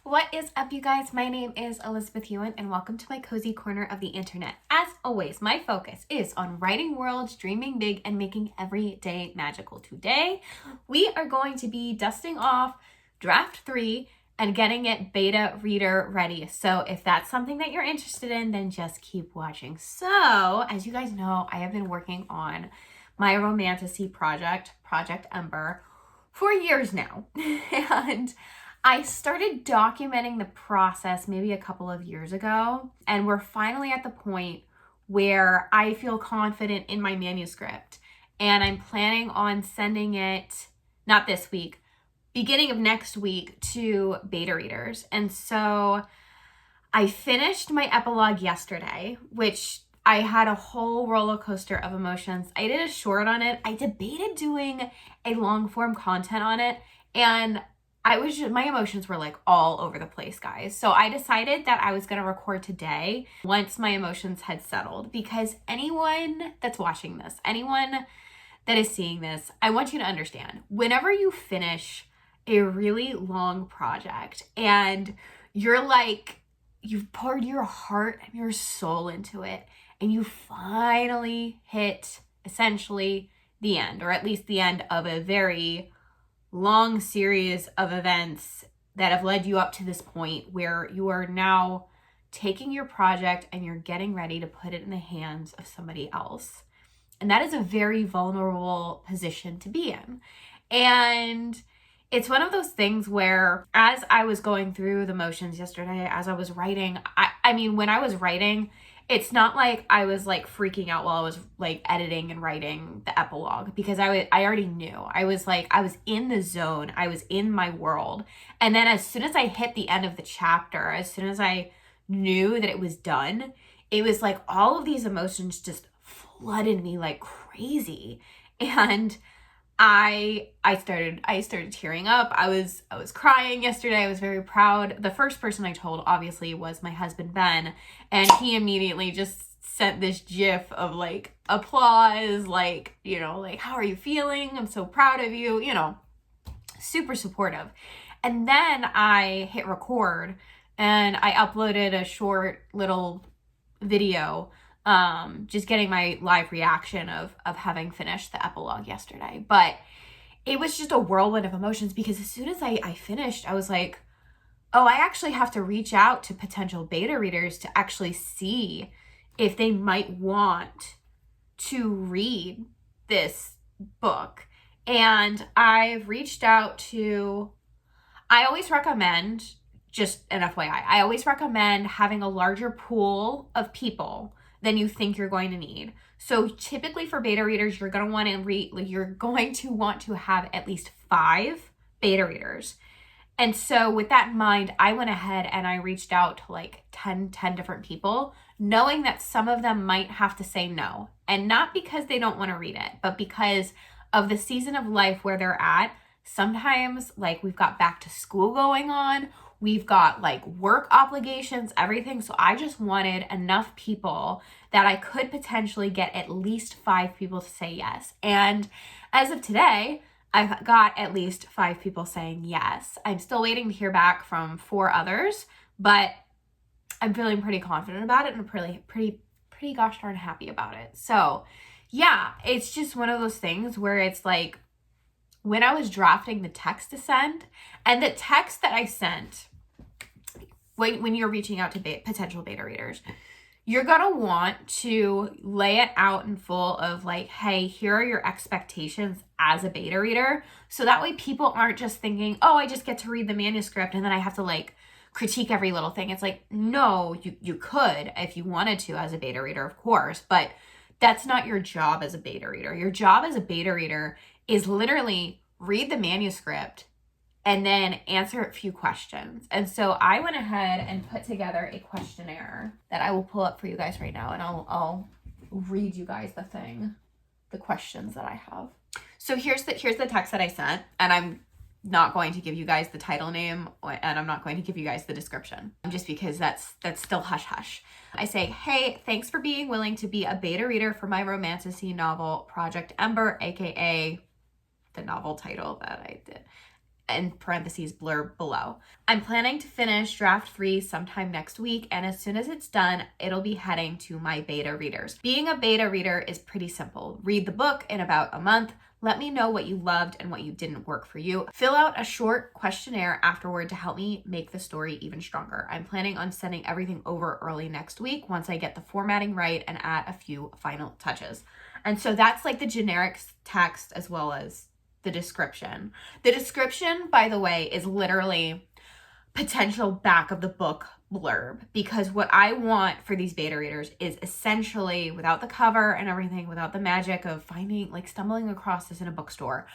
What is up, you guys? My name is Elizabeth Yuen, and welcome to my cozy corner of the internet. As always, my focus is on writing worlds, dreaming big, and making every day magical. Today, we are going to be dusting off Draft 3 and getting it beta reader ready. So if that's something that you're interested in, then just keep watching. So, as you guys know, I have been working on my Romantasy project, Project Ember, for years now. And I started documenting the process maybe a couple of years ago, and we're finally at the point where I feel confident in my manuscript, and I'm planning on sending it, not this week, beginning of next week, to beta readers. And so I finished my epilogue yesterday, which I had a whole roller coaster of emotions. I did a short on it. I debated doing a long form content on it, and my emotions were like all over the place, guys. So I decided that I was going to record today once my emotions had settled, because anyone that's watching this, anyone that is seeing this, I want you to understand, whenever you finish a really long project and you've poured your heart and your soul into it, and you finally hit essentially the end, or at least the end of a very long series of events that have led you up to this point where you are now taking your project and you're getting ready to put it in the hands of somebody else. And that is a very vulnerable position to be in. And it's one of those things where, as I was going through the motions yesterday, as I was writing, I mean, when I was writing, it's not like I was like freaking out while I was like editing and writing the epilogue, because I already knew. I was in the zone. I was in my world. And then as soon as I hit the end of the chapter, as soon as I knew that it was done, it was like all of these emotions just flooded me like crazy. And I started tearing up. I was crying yesterday. I was very proud. The first person I told, obviously, was my husband, Ben, and he immediately just sent this gif of like applause, like, you know, like, how are you feeling? I'm so proud of you, you know, super supportive. And then I hit record and I uploaded a short little video, just getting my live reaction of having finished the epilogue yesterday. But it was just a whirlwind of emotions, because as soon as I finished, I was like, oh, I actually have to reach out to potential beta readers to actually see if they might want to read this book. And I've reached out to, I always recommend, just an FYI, I always recommend having a larger pool of people than you think you're going to need. So typically for beta readers, you're going to want to have at least 5 beta readers. And so with that in mind, I went ahead and I reached out to like 10 different people, knowing that some of them might have to say no. And not because they don't want to read it, but because of the season of life where they're at. Sometimes, like, we've got back to school going on, we've got like work obligations, everything. So I just wanted enough people that I could potentially get at least 5 people to say yes. And as of today, I've got at least 5 people saying yes. I'm still waiting to hear back from 4 others, but I'm feeling pretty confident about it, and I'm pretty gosh darn happy about it. So yeah, it's just one of those things where it's like, when I was drafting the text to send, and the text that I sent, when you're reaching out to potential beta readers, you're going to want to lay it out in full of like, hey, here are your expectations as a beta reader. So that way people aren't just thinking, oh, I just get to read the manuscript and then I have to like critique every little thing. It's like, no, you could if you wanted to as a beta reader, of course, but that's not your job as a beta reader. Your job as a beta reader is literally read the manuscript and then answer a few questions. And so I went ahead and put together a questionnaire that I will pull up for you guys right now, and I'll read you guys the questions that I have. So here's the text that I sent, and I'm not going to give you guys the title name, and I'm not going to give you guys the description, just because that's still hush hush. I say, hey, thanks for being willing to be a beta reader for my Romantasy novel, Project Ember, aka the novel title that I did. in parentheses blurb below. I'm planning to finish draft 3 sometime next week, and as soon as it's done, it'll be heading to my beta readers. Being a beta reader is pretty simple. Read the book in about a month. Let me know what you loved and what you didn't work for you. Fill out a short questionnaire afterward to help me make the story even stronger. I'm planning on sending everything over early next week once I get the formatting right and add a few final touches. And so that's like the generic text as well as the description. The description, by the way, is literally potential back of the book blurb, because what I want for these beta readers is essentially, without the cover and everything, without the magic of finding, like stumbling across this in a bookstore,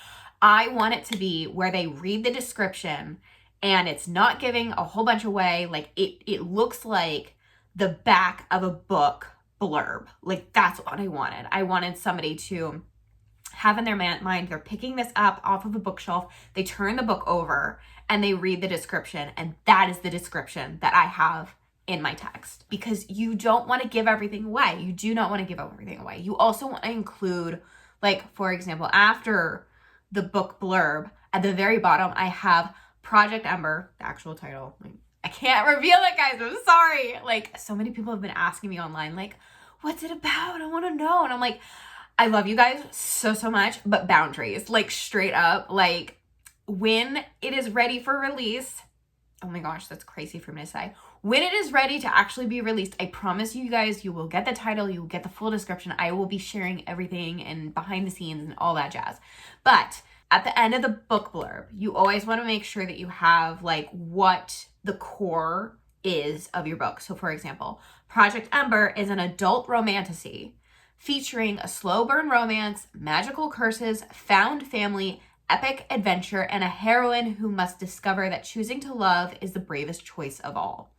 I want it to be where they read the description and it's not giving a whole bunch away. Like it looks like the back of a book blurb. Like that's what I wanted. I wanted somebody to have in their mind, they're picking this up off of a bookshelf, they turn the book over and they read the description, and that is the description that I have in my text, because you don't want to give everything away. You do not want to give everything away. You also want to include, like, for example, after the book blurb, at the very bottom, I have Project Ember, the actual title. Like, I can't reveal it, guys. I'm sorry. Like, so many people have been asking me online, like, what's it about? I want to know. And I'm like, I love you guys so, so much, but boundaries, like straight up, like when it is ready for release, oh my gosh, that's crazy for me to say. When it is ready to actually be released, I promise you guys, you will get the title, you will get the full description. I will be sharing everything and behind the scenes and all that jazz. But at the end of the book blurb, you always want to make sure that you have like what the core is of your book. So for example, Project Ember is an adult romantasy featuring a slow burn romance, magical curses, found family, epic adventure, and a heroine who must discover that choosing to love is the bravest choice of all.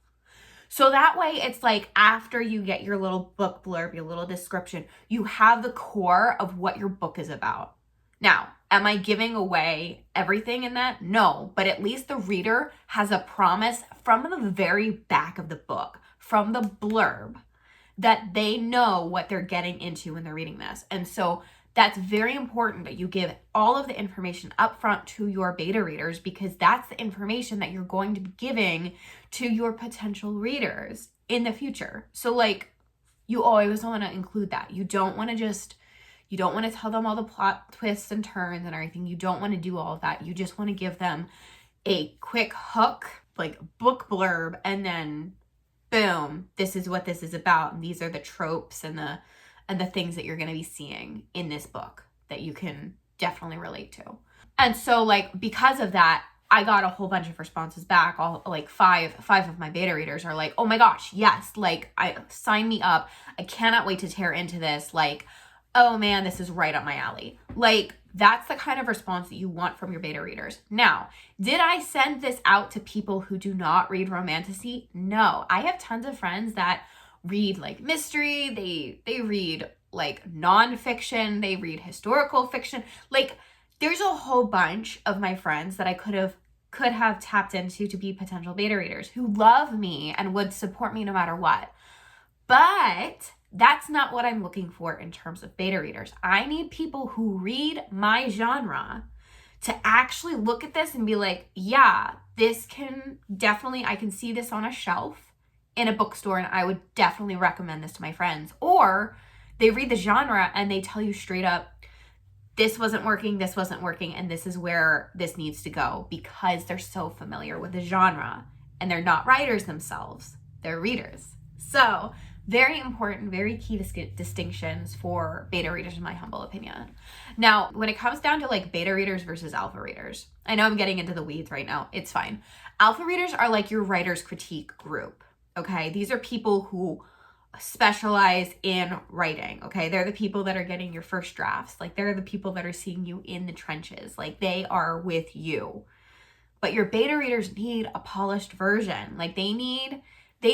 So that way it's like after you get your little book blurb, your little description, you have the core of what your book is about. Now, am I giving away everything in that? No, but at least the reader has a promise from the very back of the book, from the blurb, that they know what they're getting into when they're reading this. And so that's very important that you give all of the information up front to your beta readers, because that's the information that you're going to be giving to your potential readers in the future. So like you always want to include that. You don't want to tell them all the plot twists and turns and everything. You don't want to do all of that. You just want to give them a quick hook, like book blurb, and then boom, this is what this is about. And these are the tropes and the things that you're going to be seeing in this book that you can definitely relate to. And so like, because of that, I got a whole bunch of responses back. All like five of my beta readers are like, oh my gosh, yes, like sign me up. I cannot wait to tear into this. Like, oh man, this is right up my alley. Like, that's the kind of response that you want from your beta readers. Now, did I send this out to people who do not read Romantasy? No. I have tons of friends that read like mystery, they read like nonfiction, they read historical fiction. Like, there's a whole bunch of my friends that I could have tapped into to be potential beta readers who love me and would support me no matter what. But that's not what I'm looking for in terms of beta readers. I need people who read my genre to actually look at this and be like, yeah, this can definitely, I can see this on a shelf in a bookstore and I would definitely recommend this to my friends. Or they read the genre and they tell you straight up, this wasn't working, and this is where this needs to go, because they're so familiar with the genre and they're not writers themselves, they're readers. So very important, very key distinctions for beta readers, in my humble opinion. Now, when it comes down to like beta readers versus alpha readers, I know I'm getting into the weeds right now. It's fine. Alpha readers are like your writer's critique group, okay? These are people who specialize in writing, okay? They're the people that are getting your first drafts. Like, they're the people that are seeing you in the trenches. Like, they are with you. But your beta readers need a polished version. Like, they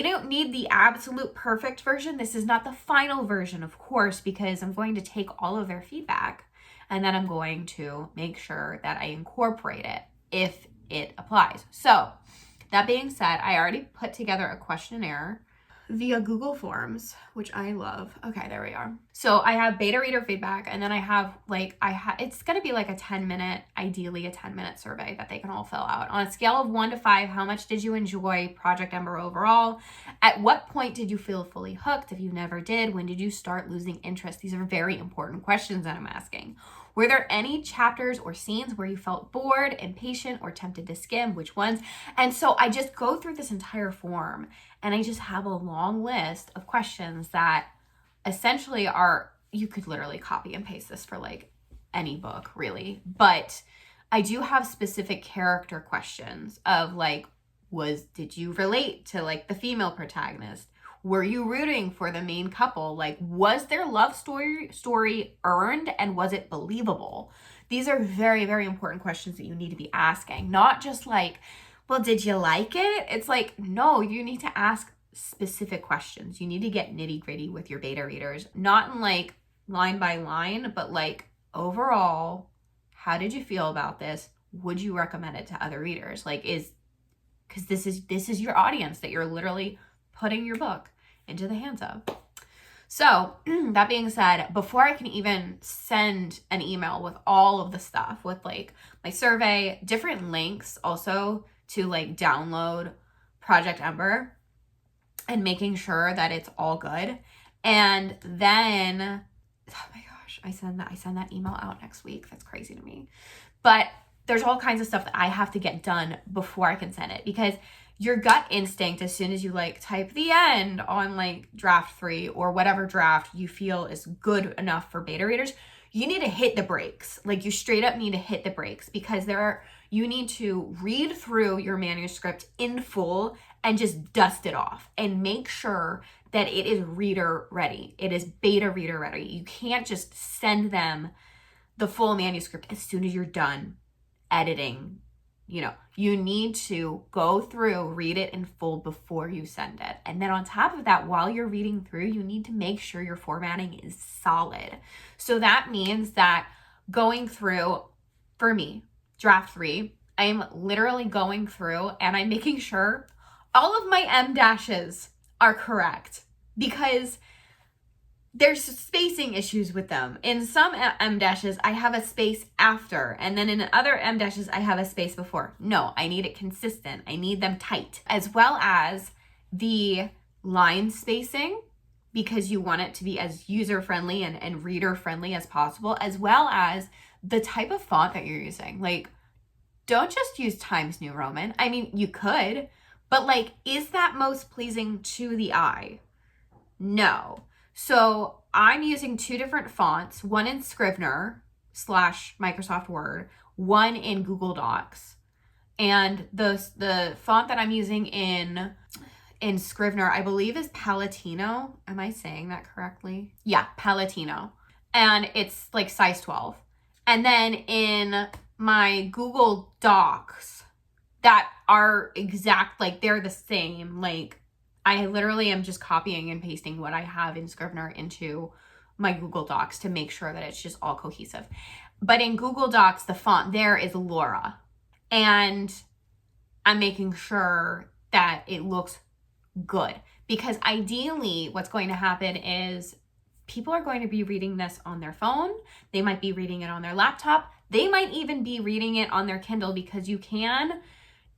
don't need the absolute perfect version. This is not the final version, of course, because I'm going to take all of their feedback and then I'm going to make sure that I incorporate it if it applies. So that being said, I already put together a questionnaire. via Google Forms, which I love. Okay, there we are. So I have beta reader feedback, and then I have like, it's gonna be like a 10-minute, ideally a 10-minute survey that they can all fill out. On a scale of 1 to 5, how much did you enjoy Project Ember overall? At what point did you feel fully hooked? If you never did, when did you start losing interest? These are very important questions that I'm asking. Were there any chapters or scenes where you felt bored, impatient, or tempted to skim? Which ones? And so I just go through this entire form, and I just have a long list of questions that essentially are, you could literally copy and paste this for like any book, really. But I do have specific character questions of like, did you relate to like the female protagonist? Were you rooting for the main couple? Like, was their love story earned, and was it believable? These are very, very important questions that you need to be asking. Not just like, well, did you like it? It's like, no, you need to ask specific questions. You need to get nitty gritty with your beta readers, not in like line by line, but like overall, how did you feel about this? Would you recommend it to other readers? Like, because this is your audience that you're literally putting your book into the hands of. So that being said, before I can even send an email with all of the stuff, with like my survey, different links also to like download Project Ember, and making sure that it's all good. And then, oh my gosh, I send that email out next week. That's crazy to me. But there's all kinds of stuff that I have to get done before I can send it, because your gut instinct, as soon as you like type the end on like draft 3 or whatever draft you feel is good enough for beta readers, you need to hit the brakes. Like, you straight up need to hit the brakes, because you need to read through your manuscript in full and just dust it off and make sure that it is reader ready. It is beta reader ready. You can't just send them the full manuscript as soon as you're done editing. You need to go through, read it in full before you send it. And then on top of that, while you're reading through, you need to make sure your formatting is solid. So that means that going through, for me, draft 3, I'm literally going through and I'm making sure all of my M dashes are correct, because there's spacing issues with them. In some M dashes, I have a space after, and then in other M dashes, I have a space before. No, I need it consistent. I need them tight, as well as the line spacing, because you want it to be as user-friendly and reader-friendly as possible, as well as the type of font that you're using. Like, don't just use Times New Roman. I mean, you could, but like, is that most pleasing to the eye? No. So I'm using 2 different fonts, one in Scrivener / Microsoft Word, one in Google Docs. And the font that I'm using in Scrivener, I believe, is Palatino. Am I saying that correctly? Yeah, Palatino. And it's like size 12. And then in my Google Docs that are exact, like they're the same, like I literally am just copying and pasting what I have in Scrivener into my Google Docs to make sure that it's just all cohesive. But in Google Docs, the font there is Laura. And I'm making sure that it looks good, because ideally what's going to happen is people are going to be reading this on their phone. They might be reading it on their laptop. They might even be reading it on their Kindle, because you can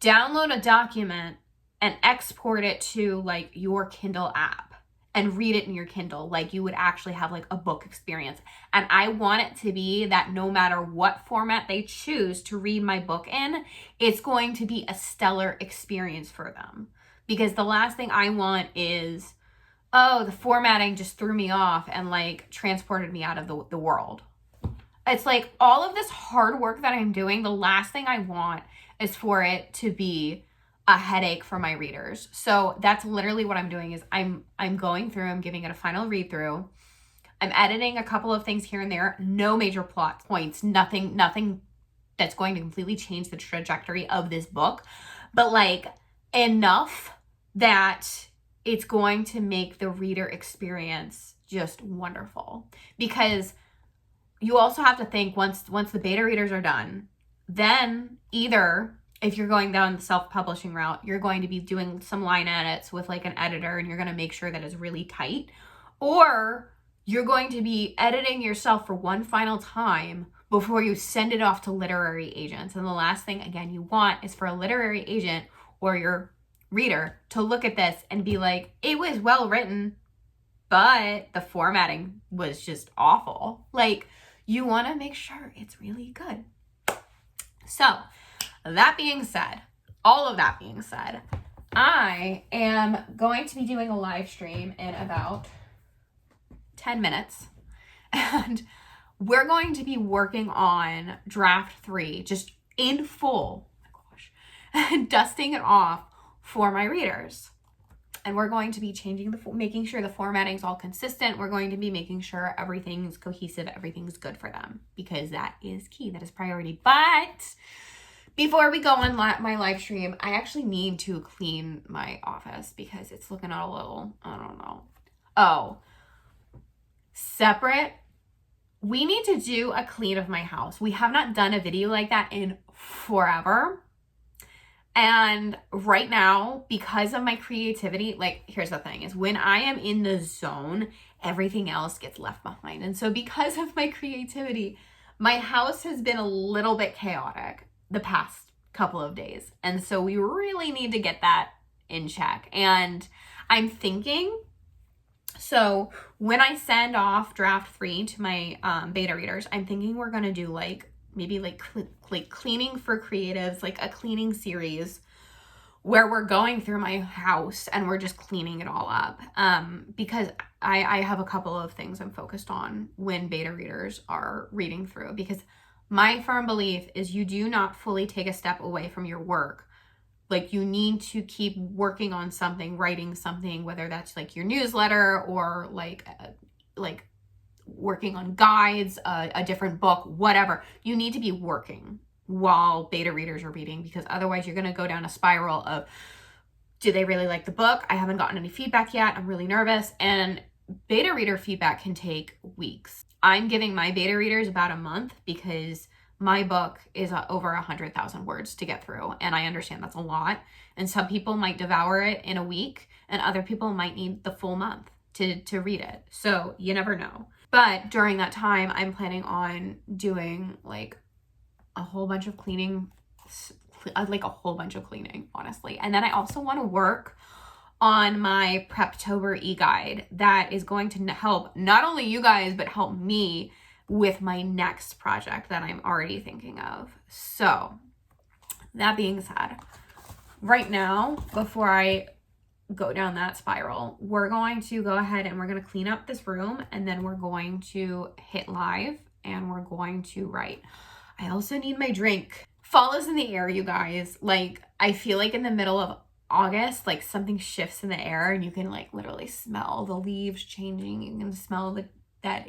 download a document and export it to like your Kindle app and read it in your Kindle like you would actually have like a book experience. And I want it to be that no matter what format they choose to read my book in, it's going to be a stellar experience for them. Because the last thing I want is, oh, the formatting just threw me off and like transported me out of the world. It's like all of this hard work that I'm doing, the last thing I want is for it to be a headache for my readers. So that's literally what I'm doing is I'm going through, I'm giving it a final read through. I'm editing a couple of things here and there, no major plot points, nothing that's going to completely change the trajectory of this book, but like enough that it's going to make the reader experience just wonderful. Because you also have to think once the beta readers are done, then either if you're going down the self-publishing route, you're going to be doing some line edits with like an editor and you're going to make sure that it's really tight. Or you're going to be editing yourself for one final time before you send it off to literary agents. And the last thing, again, you want is for a literary agent or your reader to look at this and be like, it was well written, but the formatting was just awful. Like, you want to make sure it's really good. So, that being said, all of that being said, I am going to be doing a live stream in about 10 minutes. And we're going to be working on draft 3 just in full. Oh my gosh. And dusting it off for my readers. And we're going to be making sure the formatting is all consistent. We're going to be making sure everything's cohesive, everything's good for them, because that is key. That is priority. But before we go on my live stream, I actually need to clean my office because it's looking a little, I don't know. Oh, separate. We need to do a clean of my house. We have not done a video like that in forever. And right now, because of my creativity, like, here's the thing, is when I am in the zone, everything else gets left behind. And so because of my creativity, my house has been a little bit chaotic the past couple of days. And so we really need to get that in check. And I'm thinking, so when I send off draft 3 to my beta readers, I'm thinking we're going to do like, maybe like cleaning for creatives, like a cleaning series where we're going through my house and we're just cleaning it all up. Because I have a couple of things I'm focused on when beta readers are reading through, because my firm belief is you do not fully take a step away from your work. Like, you need to keep working on something, writing something, whether that's like your newsletter or like working on guides, a different book, whatever. You need to be working while beta readers are reading, because otherwise you're going to go down a spiral of, do they really like the book? I haven't gotten any feedback yet. I'm really nervous. And beta reader feedback can take weeks. I'm giving my beta readers about a month because my book is over 100,000 words to get through. And I understand that's a lot. And some people might devour it in a week and other people might need the full month to read it. So you never know. But during that time, I'm planning on doing like a whole bunch of cleaning, honestly. And then I also want to work on my Preptober e-guide that is going to help not only you guys, but help me with my next project that I'm already thinking of. So that being said, right now, before I go down that spiral, we're going to go ahead and we're going to clean up this room, and then we're going to hit live and we're going to write. I also need my drink. Fall is in the air, you guys. Like, I feel like in the middle of August, like something shifts in the air and you can like literally smell the leaves changing. You can smell that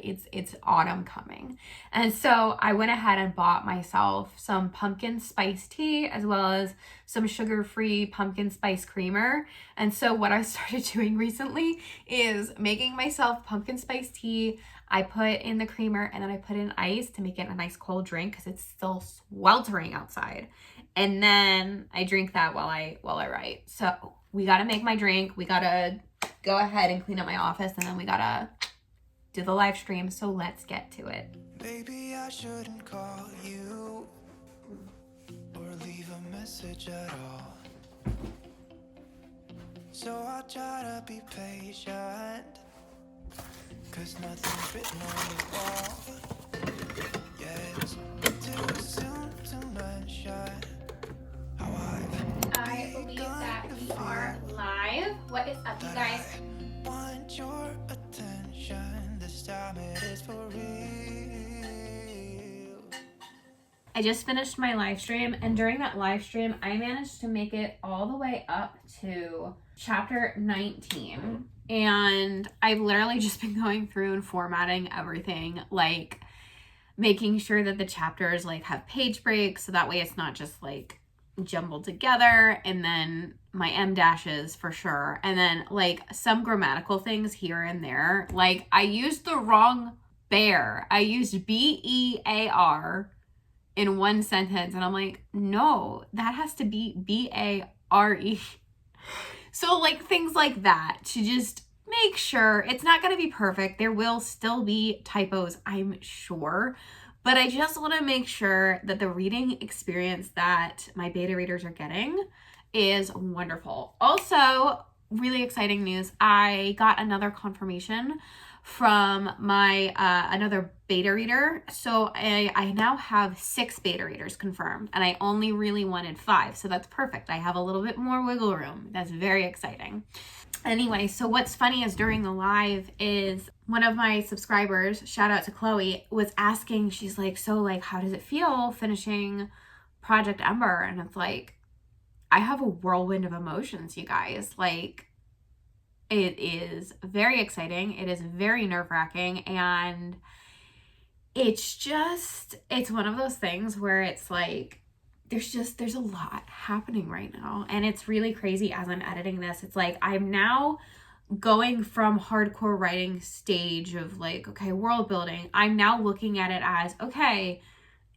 it's autumn coming. And so I went ahead and bought myself some pumpkin spice tea as well as some sugar-free pumpkin spice creamer. And so what I started doing recently is making myself pumpkin spice tea. I put in the creamer and then I put in ice to make it a nice cold drink because it's still sweltering outside. And then I drink that while I write. So we got to make my drink. We got to go ahead and clean up my office, and then we got to do the live stream. So let's get to it. Maybe I shouldn't call you or leave a message at all. So I'll try to be patient, 'cause nothing's written on the wall. Yeah, it's too soon to mention how I believe that we are live. What is up, you guys? I want your attention. This time it is for real. I just finished my live stream, and during that live stream, I managed to make it all the way up to chapter 19. And I've literally just been going through and formatting everything, like making sure that the chapters like have page breaks, so that way it's not just like jumbled together, and then my em dashes for sure, and then like some grammatical things here and there. Like, I used the wrong bear. I used BEAR in one sentence. And I'm like, no, that has to be B-A-R-E. So like things like that, to just make sure it's not going to be perfect. There will still be typos, I'm sure. But I just want to make sure that the reading experience that my beta readers are getting is wonderful. Also, really exciting news. I got another confirmation from my another beta reader. So I now have 6 beta readers confirmed, and I only really wanted 5. So that's perfect. I have a little bit more wiggle room. That's very exciting. Anyway, so what's funny is during the live is one of my subscribers, shout out to Chloe, was asking, she's like, so like, how does it feel finishing Project Ember? And it's like, I have a whirlwind of emotions, you guys. Like, it is very exciting. It is very nerve-wracking. And it's one of those things where it's like, there's a lot happening right now. And it's really crazy as I'm editing this. It's like, I'm now going from hardcore writing stage of like, okay, world building. I'm now looking at it as, okay,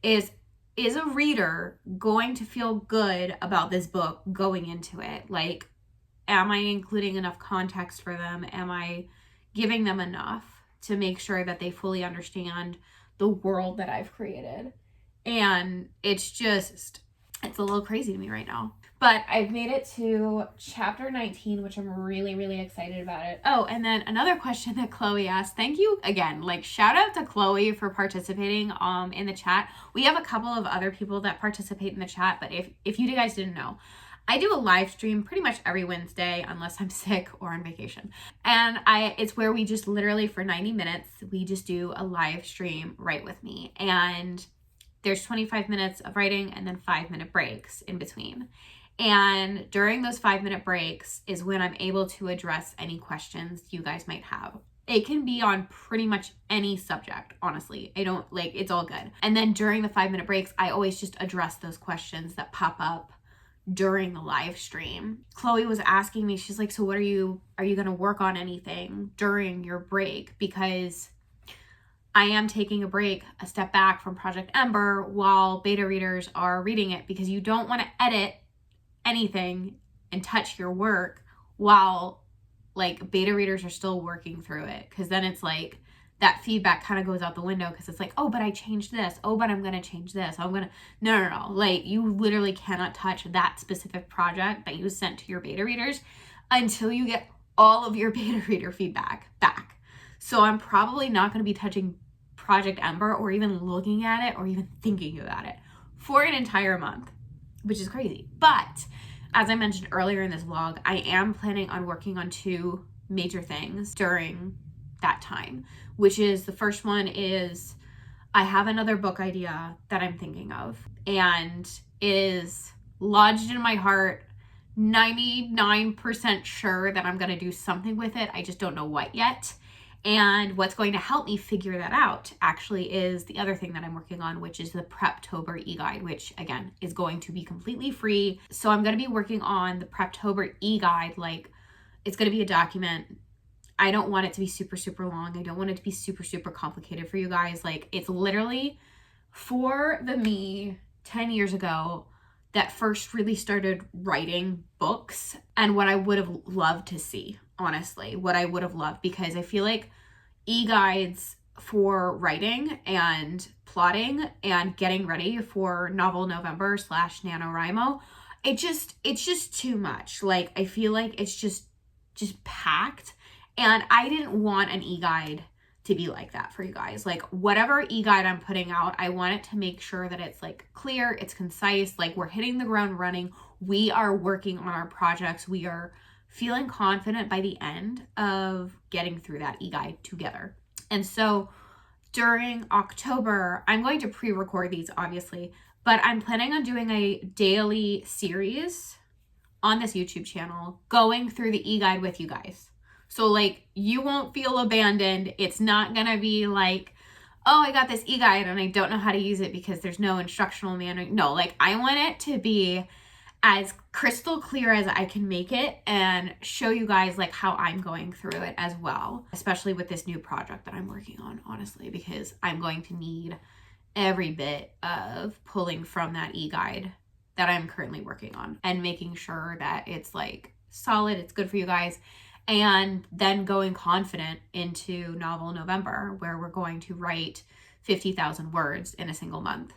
is a reader going to feel good about this book going into it? Like, am I including enough context for them? Am I giving them enough to make sure that they fully understand the world that I've created? And it's a little crazy to me right now. But I've made it to chapter 19, which I'm really, really excited about it. Oh, and then another question that Chloe asked. Thank you again. Like, shout out to Chloe for participating in the chat. We have a couple of other people that participate in the chat, but if you guys didn't know, I do a live stream pretty much every Wednesday unless I'm sick or on vacation. And it's where we just literally for 90 minutes, we just do a live stream right with me. And there's 25 minutes of writing and then 5-minute breaks in between. And during those 5-minute breaks is when I'm able to address any questions you guys might have. It can be on pretty much any subject, honestly. It's all good. And then during the 5-minute breaks, I always just address those questions that pop up during the live stream. Chloe was asking me, she's like, so what are you going to work on anything during your break? Because I am taking a step back from Project Ember while beta readers are reading it, because you don't want to edit anything and touch your work while like beta readers are still working through it, because then it's like that feedback kind of goes out the window, because it's like, oh, but I changed this, oh, but I'm going to change this, no, like you literally cannot touch that specific project that you sent to your beta readers until you get all of your beta reader feedback back. So I'm probably not going to be touching Project Ember or even looking at it or even thinking about it for an entire month, which is crazy. But as I mentioned earlier in this vlog, I am planning on working on 2 major things during that time, which is, the first one is I have another book idea that I'm thinking of, and is lodged in my heart, 99% sure that I'm going to do something with it. I just don't know what yet. And what's going to help me figure that out actually is the other thing that I'm working on, which is the Preptober e-guide, which again is going to be completely free. So I'm going to be working on the Preptober e-guide. Like, it's going to be a document. I don't want it to be super, super long. I don't want it to be super, super complicated for you guys. Like, it's literally for the me 10 years ago that first really started writing books, and what I would have loved to see, honestly, what I would have loved, because I feel like e-guides for writing and plotting and getting ready for Novel November / NaNoWriMo, it's just too much. Like, I feel like it's just packed, and I didn't want an e-guide to be like that for you guys. Like, whatever e-guide I'm putting out, I want it to make sure that it's like clear, it's concise, like we're hitting the ground running, we are working on our projects, we are feeling confident by the end of getting through that e-guide together. And so during October, I'm going to pre-record these obviously, but I'm planning on doing a daily series on this YouTube channel going through the e-guide with you guys. So like, you won't feel abandoned. It's not gonna be like, oh, I got this e-guide and I don't know how to use it because there's no instructional manual. No, like, I want it to be as crystal clear as I can make it and show you guys like how I'm going through it as well, especially with this new project that I'm working on, honestly, because I'm going to need every bit of pulling from that e-guide that I'm currently working on and making sure that it's like solid, it's good for you guys, and then going confident into Novel November, where we're going to write 50,000 words in a single month.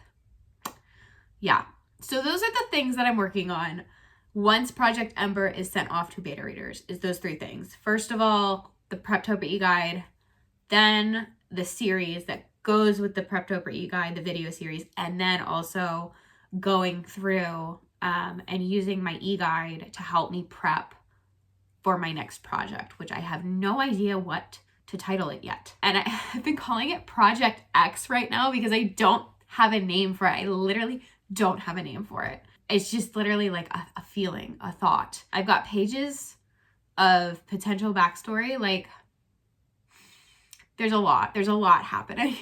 Yeah, so those are the things that I'm working on once Project Ember is sent off to beta readers, is those 3 things. First of all, the Preptober e-guide, then the series that goes with the Preptober e-guide, the video series, and then also going through and using my e-guide to help me prep for my next project, which I have no idea what to title it yet. And I've been calling it Project X right now because I don't have a name for it. I literally don't have a name for it. It's just literally like a feeling, a thought. I've got pages of potential backstory. Like, there's a lot happening,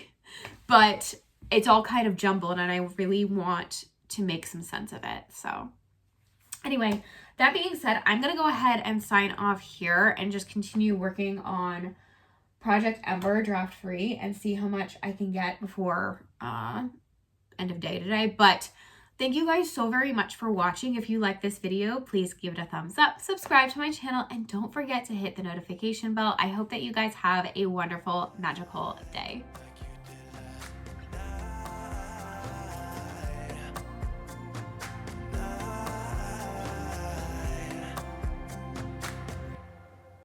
but it's all kind of jumbled and I really want to make some sense of it. So anyway, that being said, I'm going to go ahead and sign off here and just continue working on Project Ember draft 3 and see how much I can get before end of day today. But thank you guys so very much for watching. If you like this video, please give it a thumbs up, subscribe to my channel, and don't forget to hit the notification bell. I hope that you guys have a wonderful, magical day.